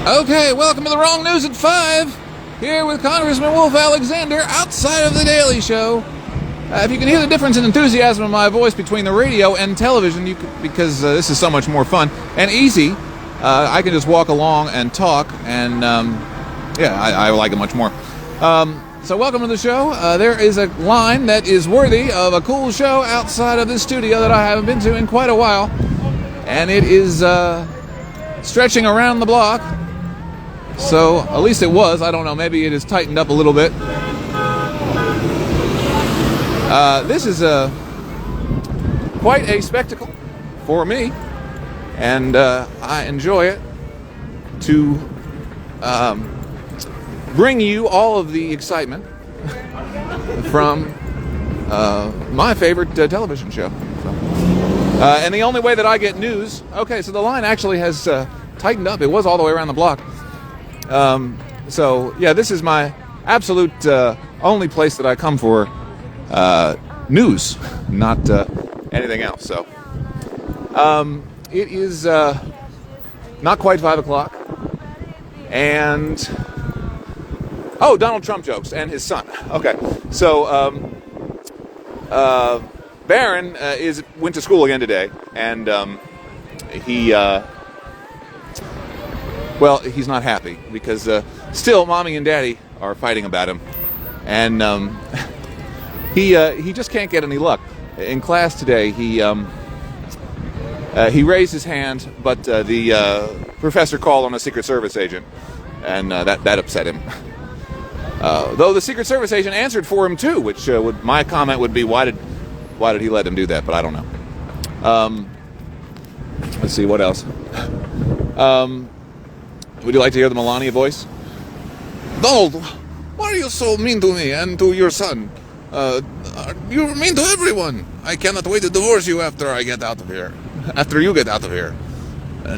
Okay, welcome to the Wrong News at 5. Here with Congressman Wolf Alexander outside of The Daily Show. If you can hear the difference in enthusiasm in my voice between the radio and television, because this is so much more fun and easy, I can just walk along and talk, and I like it much more. So welcome to the show. There is a line that is worthy of a cool show outside of this studio that I haven't been to in quite a while, and it is stretching around the block. So, at least it was. I don't know. Maybe it has tightened up a little bit. This is quite a spectacle for me, and I enjoy it to bring you all of the excitement from my favorite television show. And the only way that I get news... Okay, so the line actually has tightened up. It was all the way around the block. This is my absolute only place that I come for news, not anything else. So it is not quite 5 o'clock, and Donald Trump jokes and his son. Okay, so Barron went to school again today, and he's not happy because still Mommy and Daddy are fighting about him, and he just can't get any luck. In class today, he raised his hand, but the professor called on a Secret Service agent, and that upset him. Though the Secret Service agent answered for him too, which my comment would be, why did he let him do that? But I don't know. Let's see, what else? Would you like to hear the Melania voice? Donald, why are you so mean to me and to your son? You're mean to everyone. I cannot wait to divorce you after I get out of here. After you get out of here.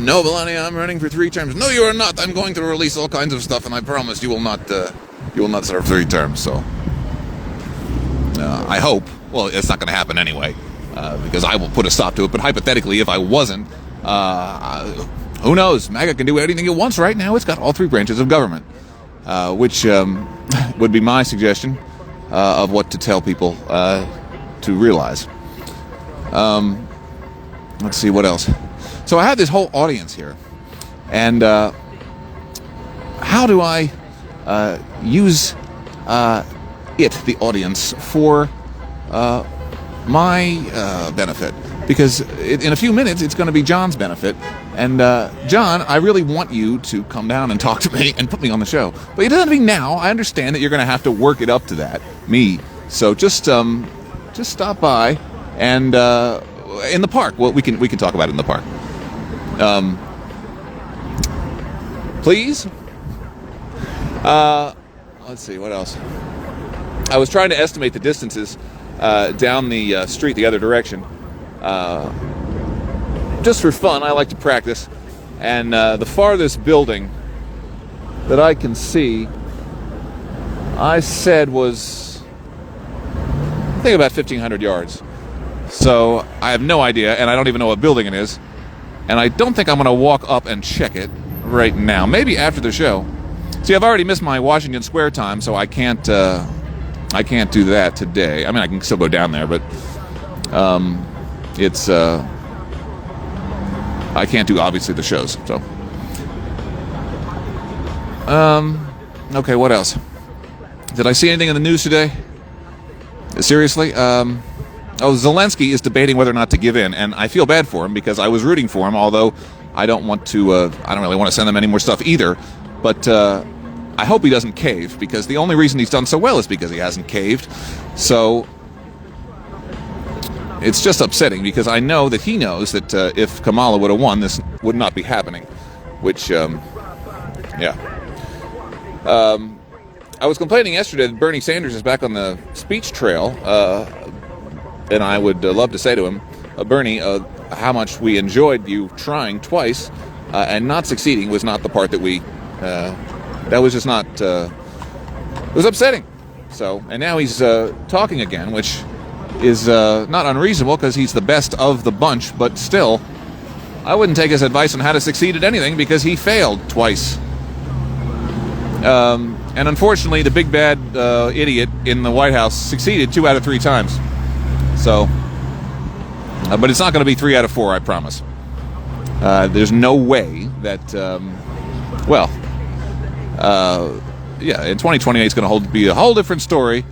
No, Melania, I'm running for 3 terms. No, you are not. I'm going to release all kinds of stuff, and I promise you will not serve 3 terms. So, I hope. Well, it's not going to happen anyway, because I will put a stop to it. But hypothetically, if I wasn't, who knows? MAGA can do anything it wants right now. It's got all 3 branches of government, which would be my suggestion of what to tell people to realize. Let's see, what else? So I have this whole audience here, and how do I use the audience, for my benefit? Because in a few minutes, it's going to be John's benefit. And, John, I really want you to come down and talk to me and put me on the show. But it doesn't mean now. I understand that you're going to have to work it up to that, me. So just stop by, and in the park. Well, we can talk about it in the park. Please? Let's see, what else? I was trying to estimate the distances down the street the other direction. Just for fun, I like to practice. And the farthest building that I can see, I said was, I think, about 1,500 yards. So I have no idea, and I don't even know what building it is. And I don't think I'm going to walk up and check it right now. Maybe after the show. See, I've already missed my Washington Square time, so I can't do that today. I mean, I can still go down there, but it's I can't do, obviously, the shows. So okay, what else? Did I see anything in the news today? Seriously? Zelensky is debating whether or not to give in, and I feel bad for him because I was rooting for him, although I don't really want to send them any more stuff either. But I hope he doesn't cave, because the only reason he's done so well is because he hasn't caved. So it's just upsetting, because I know that he knows that if Kamala would have won, this would not be happening. Which, I was complaining yesterday that Bernie Sanders is back on the speech trail, and I would love to say to him, Bernie, how much we enjoyed you trying twice and not succeeding was not the part that we... that was just not... it was upsetting. So, and now he's talking again, which is not unreasonable, because he's the best of the bunch, but still, I wouldn't take his advice on how to succeed at anything, because he failed twice And unfortunately, the big bad idiot in the White House succeeded 2 out of 3 times. So, but it's not going to be 3 out of 4, I promise. There's no way that, in 2028 it's going to be a whole different story.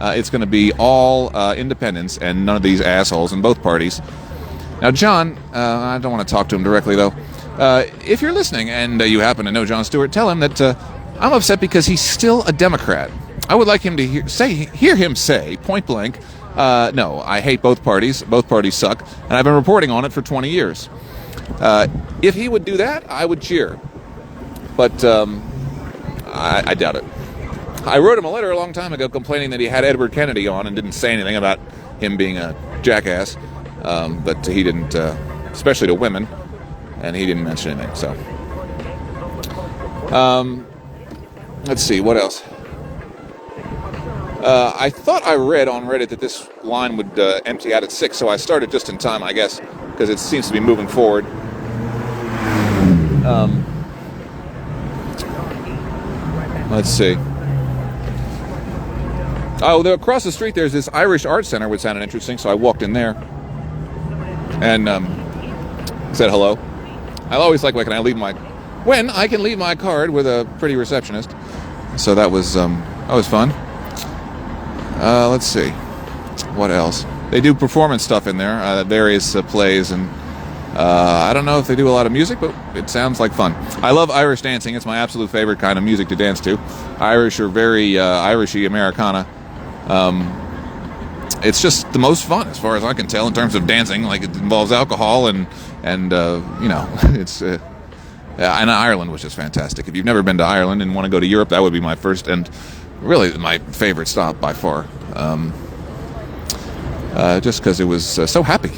It's going to be all independents and none of these assholes in both parties. Now, John, I don't want to talk to him directly, though. If you're listening and you happen to know Jon Stewart, tell him that I'm upset because he's still a Democrat. I would like him to hear him say, point blank, no, I hate both parties. Both parties suck. And I've been reporting on it for 20 years. If he would do that, I would cheer. But I doubt it. I wrote him a letter a long time ago complaining that he had Edward Kennedy on and didn't say anything about him being a jackass. But he didn't, especially to women, and he didn't mention anything. So, let's see, what else? I thought I read on Reddit that this line would empty out at 6, so I started just in time, I guess, because it seems to be moving forward. Let's see. Oh, across the street there's this Irish Art Center, which sounded interesting, so I walked in there and said hello. I always like when I can leave my card with a pretty receptionist. So that was fun. Let's see, what else? They do performance stuff in there, various plays, and I don't know if they do a lot of music, but it sounds like fun. I love Irish dancing. It's my absolute favorite kind of music to dance to. Irish are very Irishy Americana. It's just the most fun, as far as I can tell, in terms of dancing. Like, it involves alcohol and it's and Ireland, which is fantastic. If you've never been to Ireland and want to go to Europe, that would be my first and really my favorite stop by far. Just because it was so happy.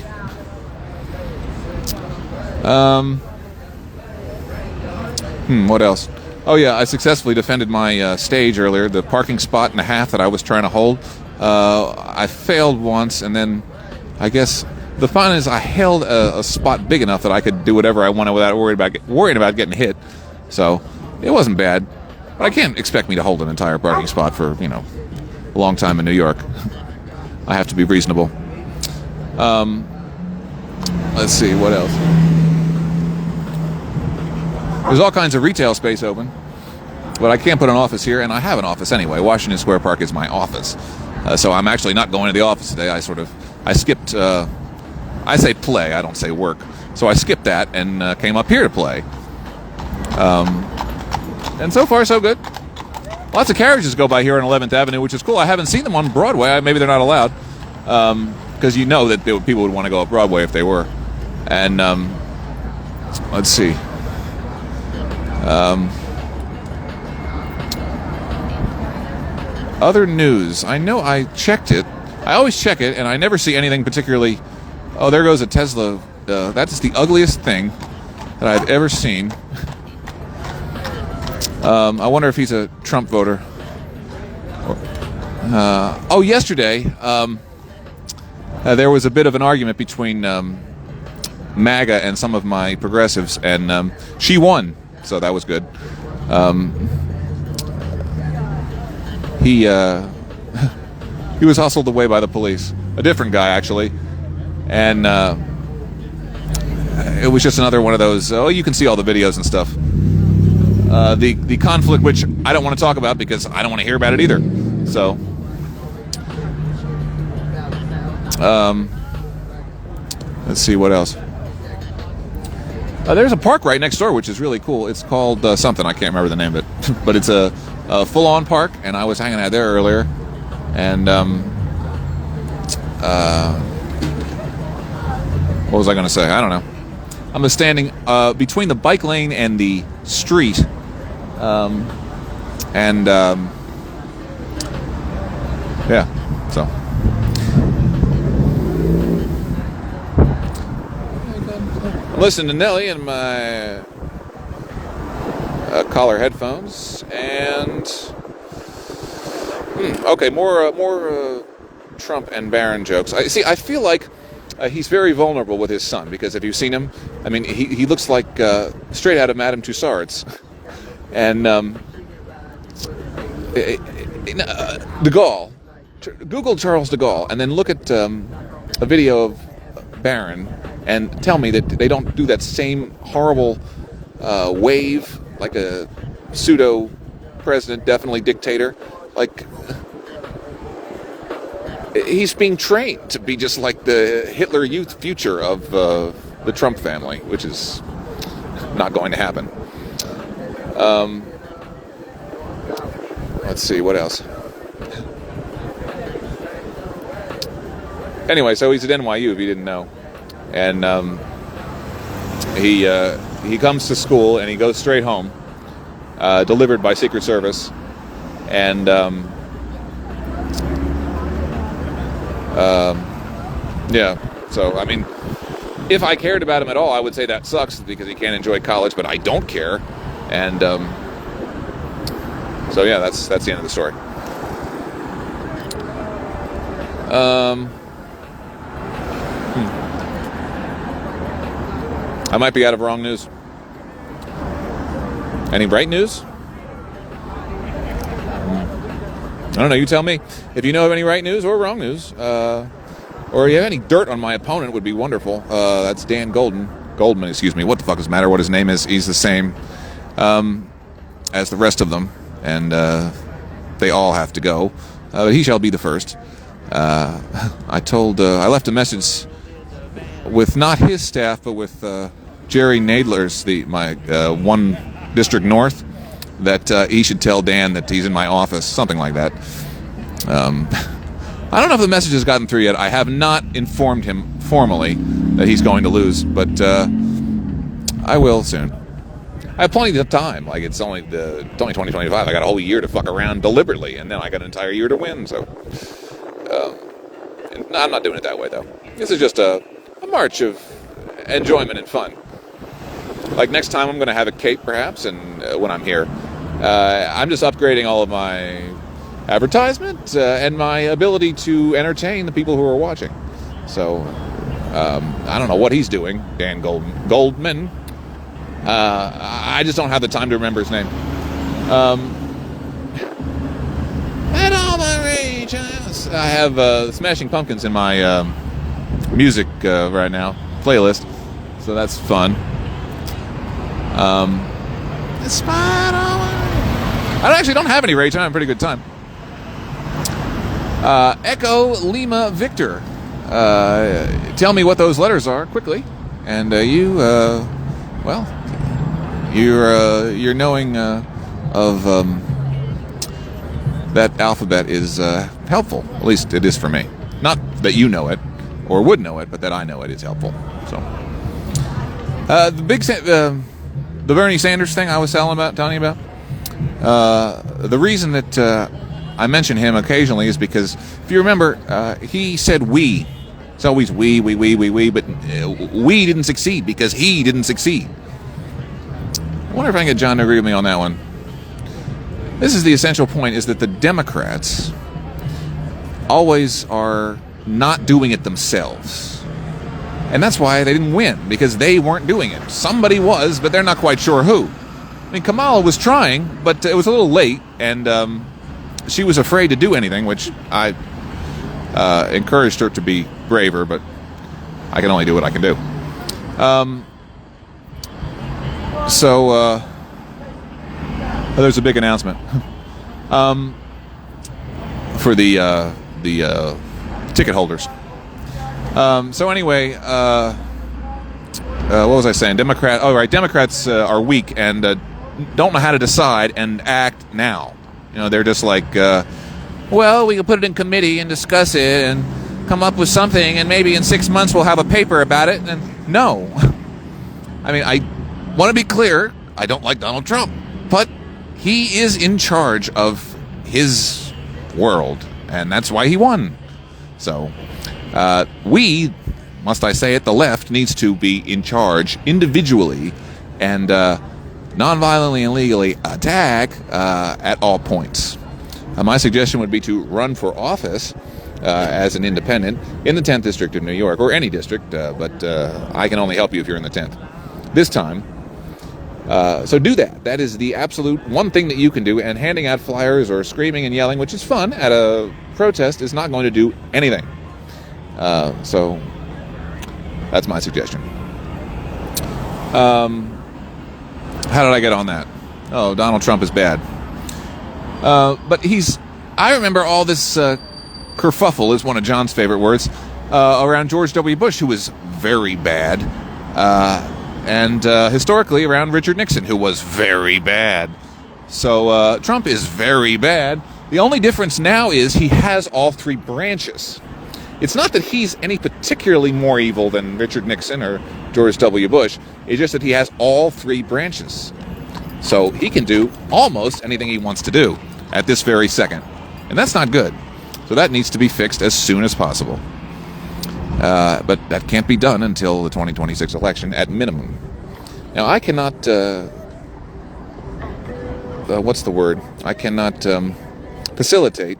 What else? Oh yeah, I successfully defended my stage earlier, the parking spot and a half that I was trying to hold. I failed once, and then I guess the fun is I held a spot big enough that I could do whatever I wanted without worrying about getting hit. So it wasn't bad, but I can't expect me to hold an entire parking spot for a long time in New York. I have to be reasonable. Let's see, what else? There's all kinds of retail space open, but I can't put an office here, and I have an office anyway. Washington Square Park is my office. So I'm actually not going to the office today. I skipped, I say play, I don't say work. So I skipped that and came up here to play. And so far, so good. Lots of carriages go by here on 11th Avenue, which is cool. I haven't seen them on Broadway. Maybe they're not allowed. Because you know that people would want to go up Broadway if they were. And let's see. Other news. I know I checked it. I always check it, and I never see anything particularly... Oh, there goes a Tesla. That's the ugliest thing that I've ever seen. I wonder if he's a Trump voter. Yesterday, there was a bit of an argument between MAGA and some of my progressives, and she won, so that was good. He was hustled away by the police. A different guy, actually. And it was just another one of those, you can see all the videos and stuff. The conflict, which I don't want to talk about because I don't want to hear about it either. So, let's see, what else? There's a park right next door, which is really cool. It's called something. I can't remember the name of it. But it's a full-on park, and I was hanging out there earlier. And what was I going to say? I don't know. I'm standing between the bike lane and the street. Yeah, so. I'm listening to Nelly in my collar headphones, and okay, more Trump and Barron jokes. I feel like he's very vulnerable with his son, because if you've seen him, I mean, he looks like straight out of Madame Tussauds, and De Gaulle. Google Charles de Gaulle, and then look at a video of Barron, and tell me that they don't do that same horrible wave like a pseudo president, definitely dictator. Like, he's being trained to be just like the Hitler Youth future of the Trump family, which is not going to happen. Let's see, what else? Anyway, so he's at NYU, if you didn't know. And he comes to school and he goes straight home, delivered by Secret Service. And yeah, so, I mean, if I cared about him at all, I would say that sucks because he can't enjoy college, but I don't care. And so, yeah, that's the end of the story. I might be out of wrong news. Any right news? I don't know, you tell me. If you know of any right news or wrong news, or you have any dirt on my opponent, would be wonderful. That's Dan Goldman, excuse me. What the fuck does it matter what his name is? He's the same as the rest of them, and they all have to go. But he shall be the first. I left a message with not his staff, but with Jerry Nadler's, my 1 District North, that he should tell Dan that he's in my office, something like that. I don't know if the message has gotten through yet. I have not informed him formally that he's going to lose, but I will soon. I have plenty of time. Like, it's only 2025. I got a whole year to fuck around deliberately, and then I got an entire year to win. So, no, I'm not doing it that way, though. This is just a march of enjoyment and fun. Like, next time I'm going to have a cape, perhaps, and when I'm here. I'm just upgrading all of my advertisement and my ability to entertain the people who are watching. So, I don't know what he's doing, Dan Goldman. I just don't have the time to remember his name. And all the rage. I have Smashing Pumpkins in my music right now, playlist. So that's fun. I actually don't have any rage. I'm having a pretty good time. Echo Lima Victor. Tell me what those letters are quickly, and you're knowing of that alphabet is helpful. At least it is for me. Not that you know it or would know it, but that I know it is helpful. So the Bernie Sanders thing I was telling you about. The reason that I mention him occasionally is because, if you remember, he said we. It's always we, but we didn't succeed because he didn't succeed. I wonder if I can get John to agree with me on that one. This is the essential point, is that the Democrats always are not doing it themselves. And that's why they didn't win, because they weren't doing it. Somebody was, but they're not quite sure who. I mean, Kamala was trying, but it was a little late, and she was afraid to do anything, which I encouraged her to be braver, but I can only do what I can do. So there's a big announcement for the ticket holders. So anyway, what was I saying? Democrats are weak and don't know how to decide and act now. You know, they're just like, well, we can put it in committee and discuss it and come up with something, and maybe in 6 months we'll have a paper about it. And no. I mean, I want to be clear, I don't like Donald Trump, but he is in charge of his world, and that's why he won. So, we, must I say it, the left needs to be in charge individually and nonviolently and legally attack at all points. My suggestion would be to run for office as an independent in the 10th District of New York, or any district, but I can only help you if you're in the 10th. This time, So do that. That is the absolute one thing that you can do, and handing out flyers or screaming and yelling, which is fun at a protest, is not going to do anything. So that's my suggestion. How did I get on that? Oh, Donald Trump is bad. But I remember all this kerfuffle is one of John's favorite words, around George W. Bush, who was very bad. And historically around Richard Nixon, who was very bad. So Trump is very bad. The only difference now is he has all three branches. It's not that he's any particularly more evil than Richard Nixon or George W. Bush. It's just that he has all three branches. So he can do almost anything he wants to do at this very second. And that's not good. So that needs to be fixed as soon as possible. But that can't be done until the 2026 election, at minimum. Now, I cannot, what's the word? I cannot facilitate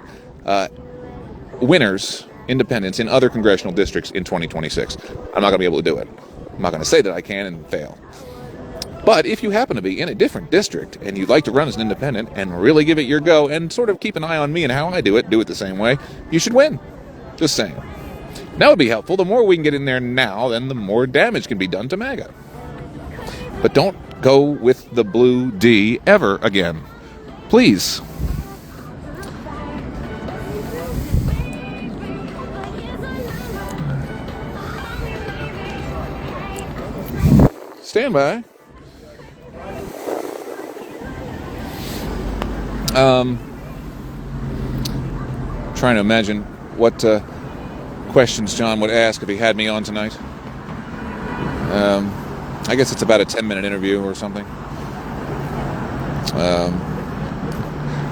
winners, independents, in other congressional districts in 2026. I'm not going to be able to do it. I'm not going to say that I can and fail. But if you happen to be in a different district and you'd like to run as an independent and really give it your go and sort of keep an eye on me and how I do it the same way, you should win. Just saying. That would be helpful. The more we can get in there now, then the more damage can be done to MAGA. But don't go with the blue D ever again. Please. Stand by. Trying to imagine what questions John would ask if he had me on tonight. I guess it's about a 10-minute interview or something.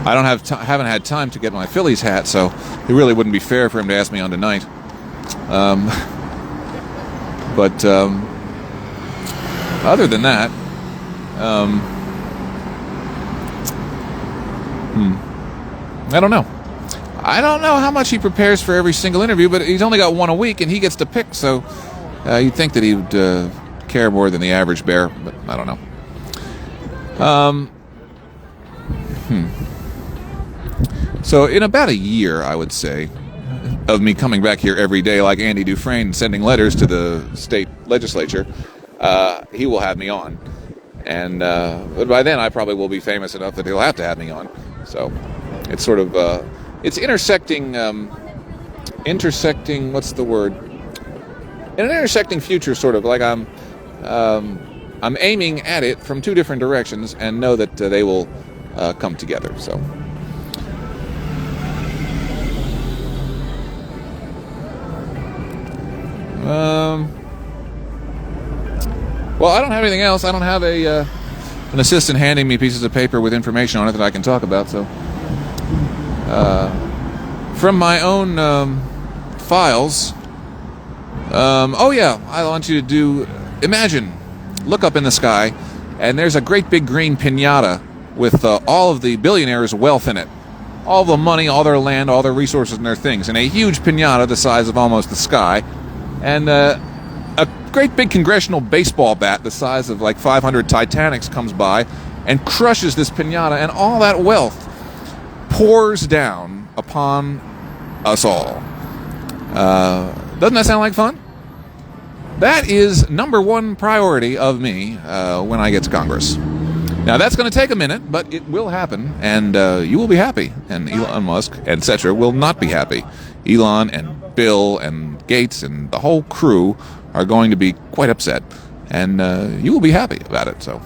I haven't had time to get my Phillies hat, so it really wouldn't be fair for him to ask me on tonight. But other than that, I don't know. I don't know how much he prepares for every single interview, but he's only got one a week, and he gets to pick, so you'd think that he would care more than the average bear, but I don't know. So in about a year, I would say, of me coming back here every day like Andy Dufresne sending letters to the state legislature, he will have me on. And but by then I probably will be famous enough that he'll have to have me on. So it's sort of it's intersecting what's the word? In an intersecting future, sort of like I'm aiming at it from two different directions and know that they will come together. So. Well, I don't have anything else. I don't have an assistant handing me pieces of paper with information on it that I can talk about. So, from my own files, oh yeah, I want you to look up in the sky, and there's a great big green piñata with all of the billionaires' wealth in it. All the money, all their land, all their resources and their things, and a huge piñata the size of almost the sky. And a great big congressional baseball bat the size of like 500 Titanics comes by and crushes this piñata, and all that wealth pours down upon us all. Doesn't that sound like fun? That is number one priority of me when I get to Congress. Now, that's going to take a minute, but it will happen, and you will be happy, and Elon Musk, etc., will not be happy. Elon and Bill and Gates and the whole crew are going to be quite upset, and you will be happy about it. So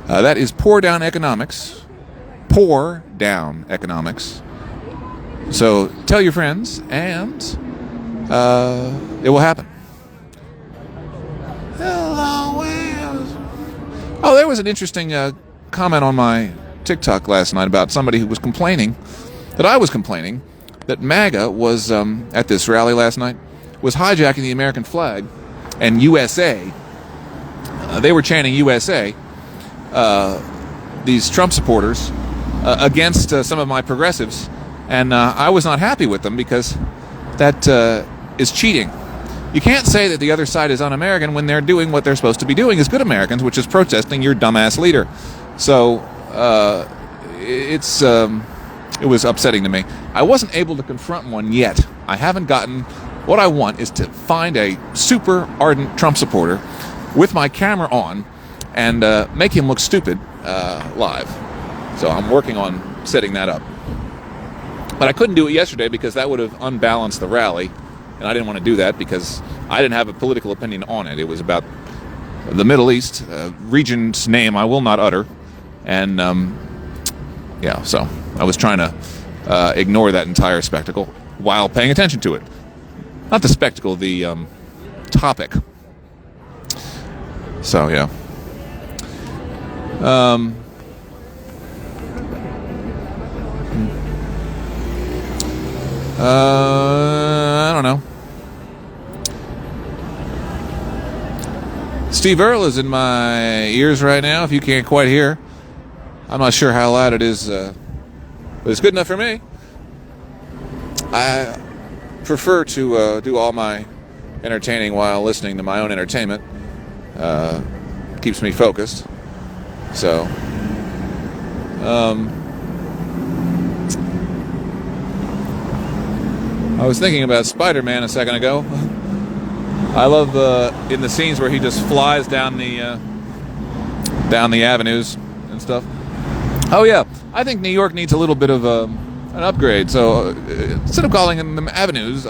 that is Pour Down Economics. Pour Down Economics. So tell your friends, and it will happen. Oh, there was an interesting comment on my TikTok last night about somebody who was complaining that I was complaining that MAGA was, at this rally last night, was hijacking the American flag and USA. They were chanting USA, these Trump supporters, against some of my progressives. And I was not happy with them because that is cheating. You can't say that the other side is un-American when they're doing what they're supposed to be doing as good Americans, which is protesting your dumbass leader. So it was upsetting to me. I wasn't able to confront one yet. I haven't gotten... What I want is to find a super ardent Trump supporter with my camera on and make him look stupid live. So I'm working on setting that up. But I couldn't do it yesterday because that would have unbalanced the rally. And I didn't want to do that because I didn't have a political opinion on it. It was about the Middle East, region's name I will not utter. And, so I was trying to ignore that entire spectacle while paying attention to it. Not the spectacle, the topic. So, yeah. I don't know. Steve Earle is in my ears right now, if you can't quite hear. I'm not sure how loud it is, but it's good enough for me. I prefer to do all my entertaining while listening to my own entertainment. Keeps me focused. So, I was thinking about Spider-Man a second ago. I love in the scenes where he just flies down the avenues and stuff. Oh yeah, I think New York needs a little bit of an upgrade. So instead of calling them avenues,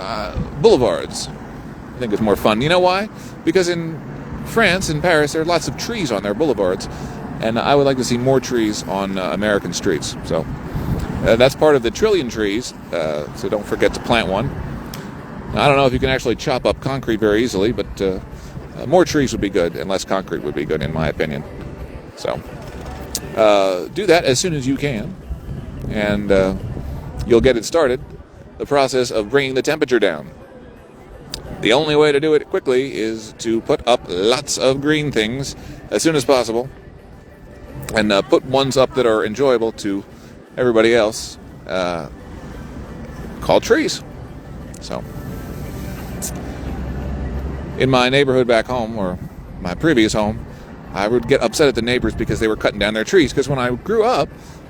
boulevards. I think it's more fun. You know why? Because in France, in Paris, there are lots of trees on their boulevards, and I would like to see more trees on American streets. So that's part of the trillion trees. So don't forget to plant one. Now, I don't know if you can actually chop up concrete very easily, but more trees would be good, and less concrete would be good, in my opinion. So do that as soon as you can, and you'll get it started, the process of bringing the temperature down. The only way to do it quickly is to put up lots of green things as soon as possible, and put ones up that are enjoyable to everybody else, called trees. So, in my neighborhood back home, or my previous home, I would get upset at the neighbors because they were cutting down their trees, because when I grew up,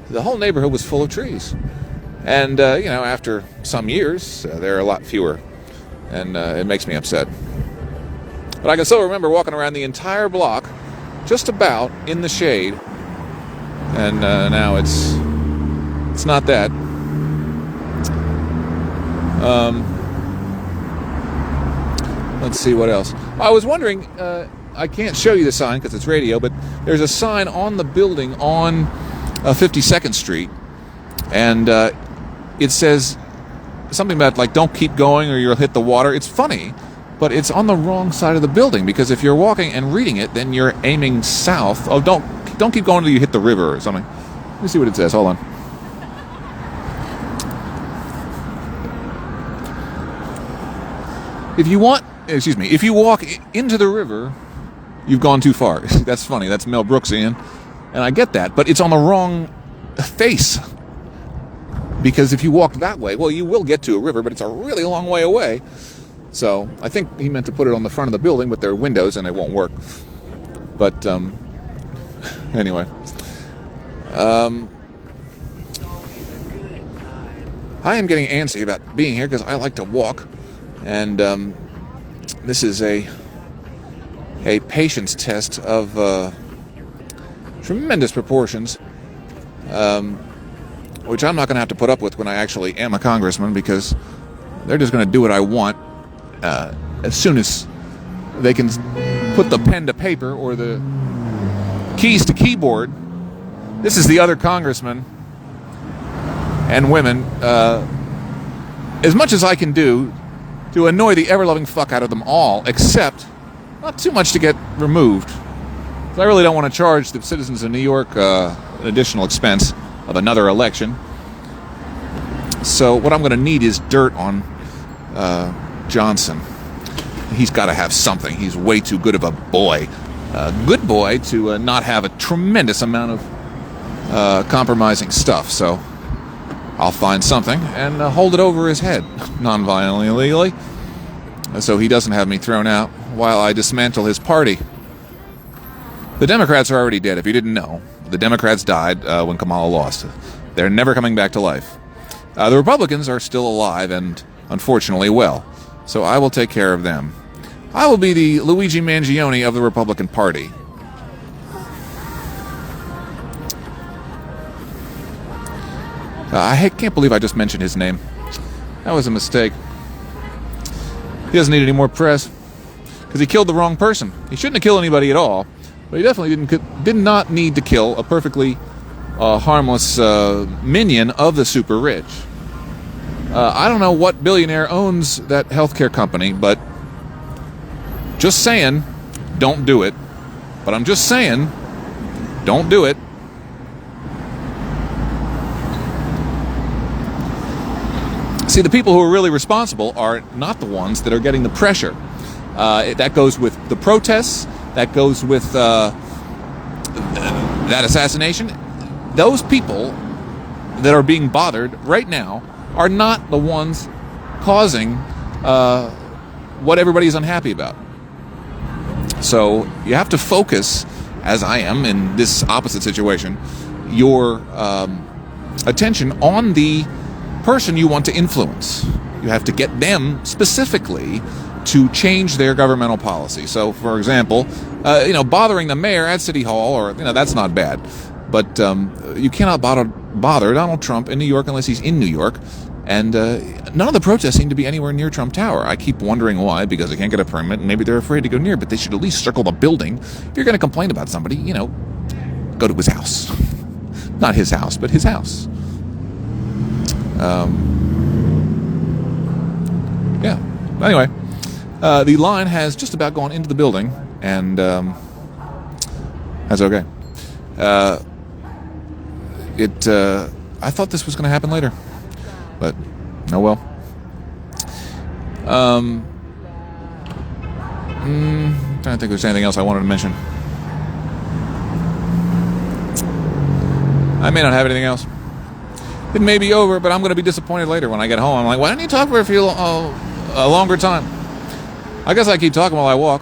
the whole neighborhood was full of trees. And, after some years, there are a lot fewer, and it makes me upset. But I can still remember walking around the entire block, just about in the shade, and now it's not that. Let's see what else. I was wondering, I can't show you the sign because it's radio, but there's a sign on the building on 52nd Street, and it says something about, like, don't keep going or you'll hit the water. It's funny, but it's on the wrong side of the building, because if you're walking and reading it, then you're aiming south. Oh, don't keep going until you hit the river or something. Let me see what it says. Hold on. If you walk into the river, you've gone too far. That's funny. That's Mel Brooksian, and I get that, but it's on the wrong face. Because if you walk that way, well, you will get to a river, but it's a really long way away. So I think he meant to put it on the front of the building, but there are windows and it won't work. But anyway, I am getting antsy about being here because I like to walk. And this is a patience test of tremendous proportions, which I'm not going to have to put up with when I actually am a congressman, because they're just going to do what I want as soon as they can put the pen to paper or the keys to keyboard. This is the other congressmen and women. As much as I can do to annoy the ever-loving fuck out of them all, except not too much to get removed. I really don't want to charge the citizens of New York an additional expense of another election. So what I'm going to need is dirt on Johnson. He's got to have something. He's way too good of a boy. Good boy to not have a tremendous amount of compromising stuff. So I'll find something and hold it over his head, non-violently, illegally. so he doesn't have me thrown out while I dismantle his party. The Democrats are already dead, if you didn't know. The Democrats died when Kamala lost. They're never coming back to life. The Republicans are still alive and, unfortunately, well. So I will take care of them. I will be the Luigi Mangione of the Republican Party. I can't believe I just mentioned his name. That was a mistake. He doesn't need any more press because he killed the wrong person. He shouldn't have killed anybody at all, but he definitely did not need to kill a perfectly harmless minion of the super rich. I don't know what billionaire owns that healthcare company, but just saying, don't do it. But I'm just saying, don't do it. See, the people who are really responsible are not the ones that are getting the pressure. That goes with the protests. That goes with that assassination. Those people that are being bothered right now are not the ones causing what everybody's unhappy about. So you have to focus, as I am in this opposite situation, your attention on the person you want to influence. You have to get them specifically to change their governmental policy. So, for example, bothering the mayor at City Hall, or that's not bad, but you cannot bother Donald Trump in New York unless he's in New York. And none of the protests seem to be anywhere near Trump Tower. I keep wondering why, because they can't get a permit, and maybe they're afraid to go near, but they should at least circle the building. If you're going to complain about somebody, go to his house. Not his house, but his house. Yeah. Anyway, the line has just about gone into the building, and that's okay. I thought this was going to happen later, but oh well. I'm trying to think if there's anything else I wanted to mention. I may not have anything else. It may be over, but I'm going to be disappointed later when I get home. I'm like, why didn't you talk for a longer time? I guess I keep talking while I walk,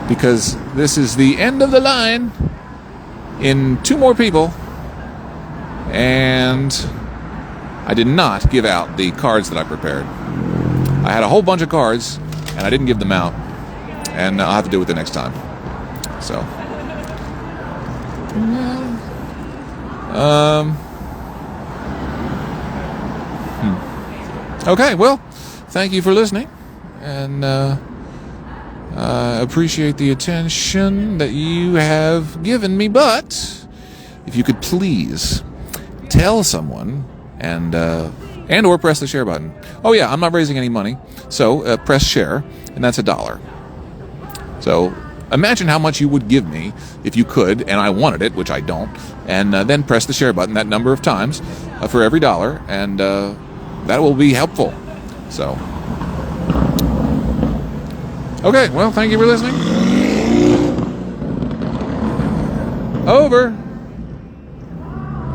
because this is the end of the line in 2 more people, and I did not give out the cards that I prepared. I had a whole bunch of cards, and I didn't give them out, and I'll have to do it the next time. So, okay, well, thank you for listening, and appreciate the attention that you have given me, but if you could please tell someone and or press the share button. Oh yeah, I'm not raising any money, so press share, and that's $1. So imagine how much you would give me if you could, and I wanted it, which I don't, and then press the share button that number of times for every $1, and that will be helpful. So, okay, well, thank you for listening. Over.